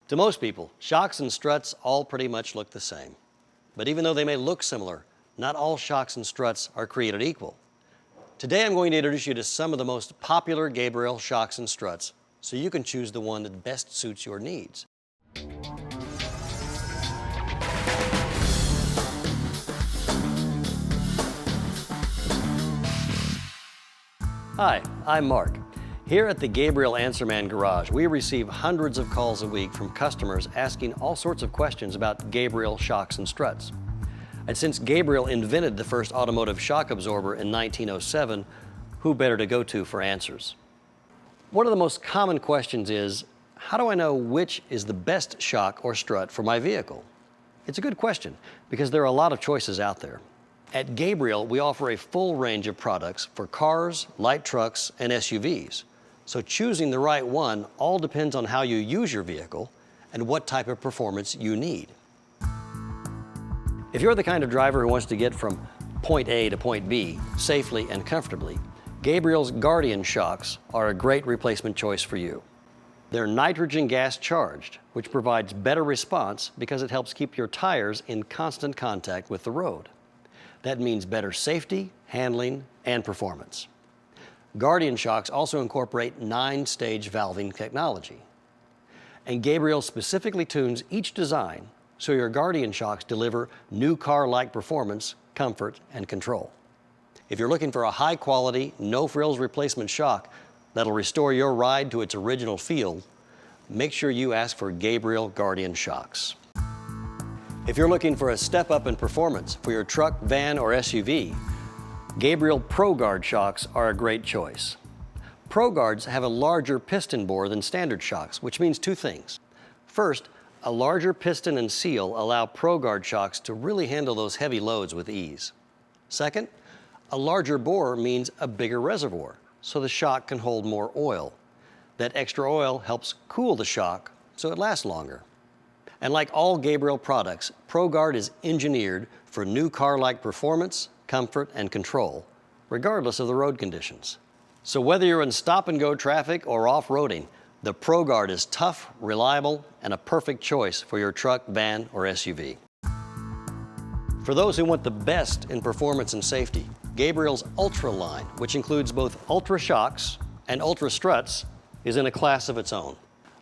To most people, shocks and struts all pretty much look the same. But even though they may look similar, not all shocks and struts are created equal. Today I'm going to introduce you to some of the most popular Gabriel shocks and struts so you can choose the one that best suits your needs. Hi, I'm Mark. Here at the Gabriel Answerman garage, we receive hundreds of calls a week from customers asking all sorts of questions about Gabriel shocks and struts. And since Gabriel invented the first automotive shock absorber in 1907, who better to go to for answers? One of the most common questions is, how do I know which is the best shock or strut for my vehicle? It's a good question because there are a lot of choices out there. At Gabriel, we offer a full range of products for cars, light trucks, and SUVs. So choosing the right one all depends on how you use your vehicle and what type of performance you need. If you're the kind of driver who wants to get from point A to point B safely and comfortably, Gabriel's Guardian shocks are a great replacement choice for you. They're nitrogen gas charged, which provides better response because it helps keep your tires in constant contact with the road. That means better safety, handling, and performance. Guardian shocks also incorporate 9-stage valving technology. And Gabriel specifically tunes each design so your Guardian shocks deliver new car-like performance, comfort, and control. If you're looking for a high-quality, no-frills replacement shock that'll restore your ride to its original feel, make sure you ask for Gabriel Guardian shocks. If you're looking for a step up in performance for your truck, van, or SUV, Gabriel ProGuard shocks are a great choice. ProGuards have a larger piston bore than standard shocks, which means two things. First, a larger piston and seal allow ProGuard shocks to really handle those heavy loads with ease. Second, a larger bore means a bigger reservoir, so the shock can hold more oil. That extra oil helps cool the shock so it lasts longer. And like all Gabriel products, ProGuard is engineered for new car-like performance, comfort, and control, regardless of the road conditions. So whether you're in stop-and-go traffic or off-roading, the ProGuard is tough, reliable, and a perfect choice for your truck, van, or SUV. For those who want the best in performance and safety, Gabriel's Ultra line, which includes both Ultra shocks and Ultra struts, is in a class of its own.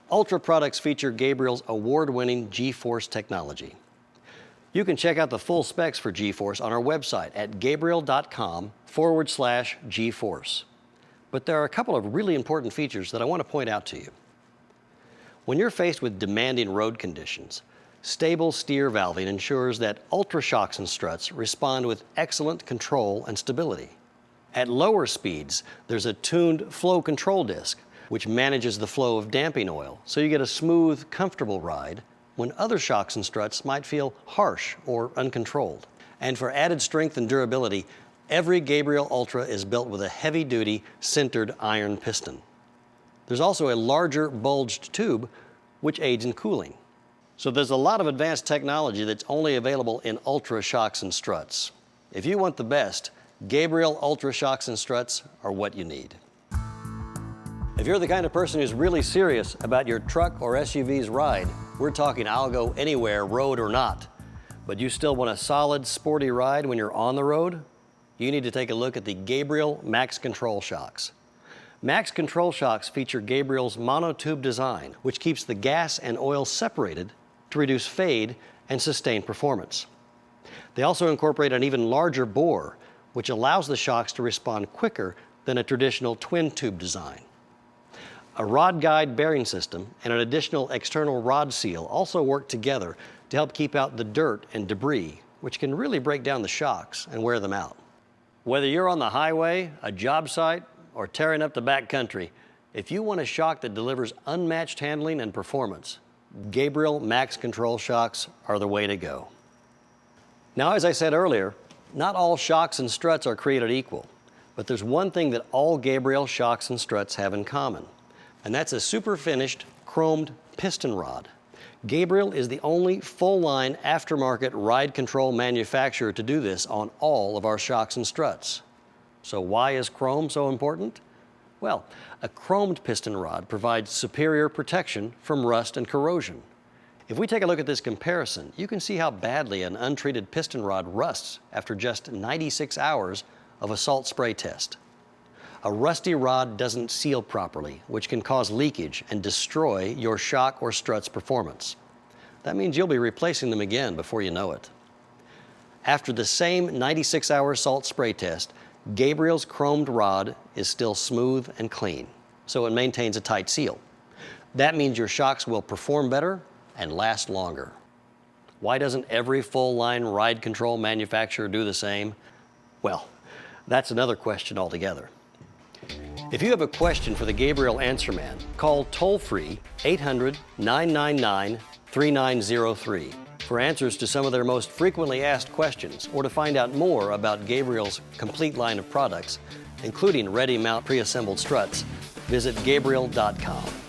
Ultra products feature Gabriel's award-winning G-Force technology. You can check out the full specs for G-Force on our website at gabriel.com/G-Force. But there are a couple of really important features that I want to point out to you. When you're faced with demanding road conditions, stable steer valving ensures that Ultra shocks and struts respond with excellent control and stability. At lower speeds, there's a tuned flow control disc, which manages the flow of damping oil, so you get a smooth, comfortable ride when other shocks and struts might feel harsh or uncontrolled. And for added strength and durability, every Gabriel Ultra is built with a heavy-duty, sintered iron piston. There's also a larger, bulged tube, which aids in cooling. So there's a lot of advanced technology that's only available in Ultra shocks and struts. If you want the best, Gabriel Ultra shocks and struts are what you need. If you're the kind of person who's really serious about your truck or SUV's ride, we're talking I'll go anywhere, road or not, but you still want a solid, sporty ride when you're on the road, you need to take a look at the Gabriel Max control shocks. Max control shocks feature Gabriel's monotube design, which keeps the gas and oil separated to reduce fade and sustain performance. They also incorporate an even larger bore, which allows the shocks to respond quicker than a traditional twin tube design. A rod guide bearing system and an additional external rod seal also work together to help keep out the dirt and debris, which can really break down the shocks and wear them out. Whether you're on the highway, a job site, or tearing up the backcountry, if you want a shock that delivers unmatched handling and performance, Gabriel Max control shocks are the way to go. Now, as I said earlier, not all shocks and struts are created equal, but there's one thing that all Gabriel shocks and struts have in common, and that's a super finished chromed piston rod. Gabriel is the only full-line aftermarket ride control manufacturer to do this on all of our shocks and struts. So why is chrome so important? Well, a chromed piston rod provides superior protection from rust and corrosion, If we take a look at this comparison, you can see how badly an untreated piston rod rusts after just 96 hours of a salt spray test. A rusty rod doesn't seal properly, which can cause leakage and destroy your shock or struts performance. That means you'll be replacing them again before you know it. After the same 96-hour salt spray test, Gabriel's chromed rod is still smooth and clean, so it maintains a tight seal. That means your shocks will perform better and last longer. Why doesn't every full-line ride control manufacturer do the same? Well, that's another question altogether. If you have a question for the Gabriel Answerman, call toll-free 800-999-3903 for answers to some of their most frequently asked questions, or to find out more about Gabriel's complete line of products, including ready-mount pre-assembled struts. Visit Gabriel.com.